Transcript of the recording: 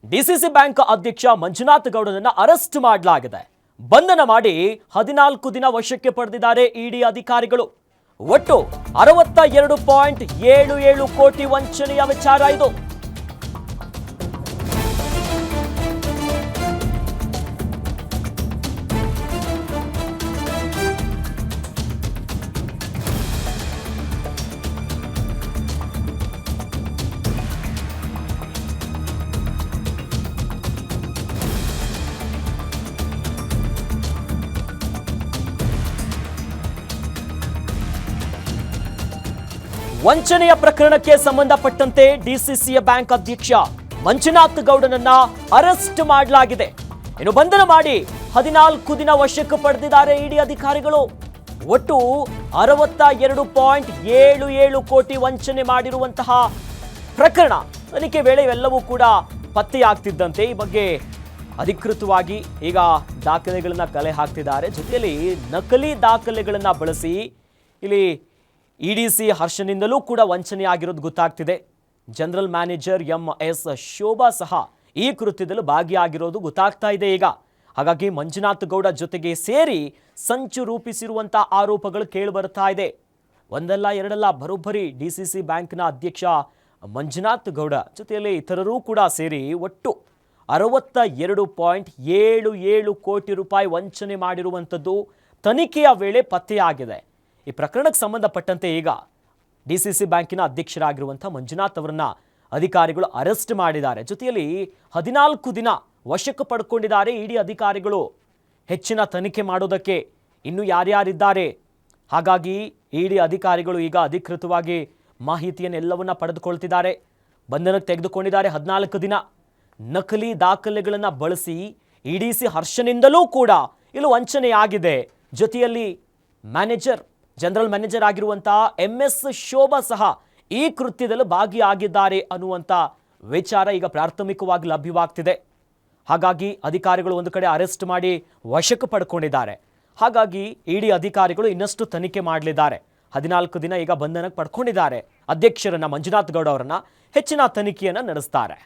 DCC bank ಅಧ್ಯಕ್ಷ Manjunath ಗೌಡನನ್ನ arrest ಮಾಡಲಾಗಿದೆ. ಬಂಧನ ಮಾಡಿ 14 ದಿನ ವಶಕ್ಕೆ ಪಡೆದಿದ್ದಾರೆ ಇಡಿ ಅಧಿಕಾರಿಗಳು. ಒಟ್ಟು 62.77 ಕೋಟಿ ವಂಚನೆಯ ವಿಚಾರ ಇದು. ವಂಚನೆಯ ಪ್ರಕರಣಕ್ಕೆ ಸಂಬಂಧಪಟ್ಟಂತೆ ಡಿಸಿಸಿಯ ಬ್ಯಾಂಕ್ ಅಧ್ಯಕ್ಷ ಮಂಜುನಾಥ್ ಗೌಡನನ್ನ ಅರೆಸ್ಟ್ ಮಾಡಲಾಗಿದೆ. ಇನ್ನು ಬಂಧನ ಮಾಡಿ 14 ದಿನ ವಶಕ್ಕೆ ಪಡೆದಿದ್ದಾರೆ ಇಡಿ ಅಧಿಕಾರಿಗಳು. ಒಟ್ಟು 62.77 ಕೋಟಿ ವಂಚನೆ ಮಾಡಿರುವಂತಹ ಪ್ರಕರಣ. ತನಿಖೆ ವೇಳೆ ಇವೆಲ್ಲವೂ ಕೂಡ ಪತ್ತೆಯಾಗ್ತಿದ್ದಂತೆ ಈ ಬಗ್ಗೆ ಅಧಿಕೃತವಾಗಿ ಈಗ ದಾಖಲೆಗಳನ್ನ ಕಲೆ ಹಾಕ್ತಿದ್ದಾರೆ. ಜೊತೆಯಲ್ಲಿ ನಕಲಿ ದಾಖಲೆಗಳನ್ನ ಬಳಸಿ ಇಲ್ಲಿ ಇಡಿಸಿ ಹರ್ಷನಿಂದಲೂ ಕೂಡ ವಂಚನೆ ಆಗಿರೋದು ಗೊತ್ತಾಗ್ತಿದೆ. ಜನರಲ್ ಮ್ಯಾನೇಜರ್ MS ಶೋಭಾ ಸಹ ಈ ಕೃತ್ಯದಲ್ಲಿ ಭಾಗಿಯಾಗಿರೋದು ಗೊತ್ತಾಗ್ತಾ ಇದೆ ಈಗ. ಹಾಗಾಗಿ ಮಂಜುನಾಥ್ ಗೌಡ ಜೊತೆಗೆ ಸೇರಿ ಸಂಚು ರೂಪಿಸಿರುವಂತಹ ಆರೋಪಗಳು ಕೇಳಿ ಬರ್ತಾ ಇದೆ. ಒಂದಲ್ಲ ಎರಡಲ್ಲ ಬರೋಬ್ಬರಿ ಡಿಸಿಸಿ ಬ್ಯಾಂಕ್ನ ಅಧ್ಯಕ್ಷ ಮಂಜುನಾಥ್ ಗೌಡ ಜೊತೆಯಲ್ಲಿ ಇತರರೂ ಕೂಡ ಸೇರಿ ಒಟ್ಟು 62.77 ಕೋಟಿ ರೂಪಾಯಿ ವಂಚನೆ ಮಾಡಿರುವಂಥದ್ದು ತನಿಖೆಯ ವೇಳೆ ಪತ್ತೆಯಾಗಿದೆ. ಈ ಪ್ರಕರಣಕ್ಕೆ ಸಂಬಂಧಪಟ್ಟಂತೆ ಈಗ ಡಿಸಿಸಿ ಬ್ಯಾಂಕಿನ ಅಧ್ಯಕ್ಷರಾಗಿರುವಂಥ ಮಂಜುನಾಥ್ ಅವರನ್ನ ಅಧಿಕಾರಿಗಳು ಅರೆಸ್ಟ್ ಮಾಡಿದ್ದಾರೆ. ಜೊತೆಯಲ್ಲಿ 14 ದಿನ ವಶಕ್ಕೆ ಪಡ್ಕೊಂಡಿದ್ದಾರೆ ಇಡಿ ಅಧಿಕಾರಿಗಳು ಹೆಚ್ಚಿನ ತನಿಖೆ ಮಾಡೋದಕ್ಕೆ. ಇನ್ನು ಯಾರ್ಯಾರಿದ್ದಾರೆ, ಹಾಗಾಗಿ ಇಡಿ ಅಧಿಕಾರಿಗಳು ಈಗ ಅಧಿಕೃತವಾಗಿ ಮಾಹಿತಿಯನ್ನೆಲ್ಲವನ್ನ ಪಡೆದುಕೊಳ್ತಿದ್ದಾರೆ. ಬಂಧನಕ್ಕೆ ತೆಗೆದುಕೊಂಡಿದ್ದಾರೆ 14 ದಿನ. ನಕಲಿ ದಾಖಲೆಗಳನ್ನು ಬಳಸಿ ಇಡಿಸಿ ಹರ್ಷನಿಂದಲೂ ಕೂಡ ಇಲ್ಲಿ ವಂಚನೆಯಾಗಿದೆ. ಜೊತೆಯಲ್ಲಿ ಜನರಲ್ ಮ್ಯಾನೇಜರ್ ಆಗಿರುವಂತಹ MS ಶೋಭಾ ಸಹ ಈ ಕೃತ್ಯದಲ್ಲಿ ಭಾಗಿಯಾಗಿದ್ದಾರೆ ಅನ್ನುವಂಥ ವಿಚಾರ ಈಗ ಪ್ರಾಥಮಿಕವಾಗಿ ಲಭ್ಯವಾಗ್ತಿದೆ. ಹಾಗಾಗಿ ಅಧಿಕಾರಿಗಳು ಒಂದು ಕಡೆ ಅರೆಸ್ಟ್ ಮಾಡಿ ವಶಕ್ಕೆ ಪಡ್ಕೊಂಡಿದ್ದಾರೆ. ಹಾಗಾಗಿ ಇಡಿ ಅಧಿಕಾರಿಗಳು ಇನ್ನಷ್ಟು ತನಿಖೆ ಮಾಡಲಿದ್ದಾರೆ. 14 ದಿನ ಈಗ ಬಂಧನಕ್ಕೆ ಪಡ್ಕೊಂಡಿದ್ದಾರೆ ಅಧ್ಯಕ್ಷರನ್ನ ಮಂಜುನಾಥ್ ಗೌಡ ಅವರನ್ನ. ಹೆಚ್ಚಿನ ತನಿಖೆಯನ್ನು ನಡೆಸ್ತಾರೆ.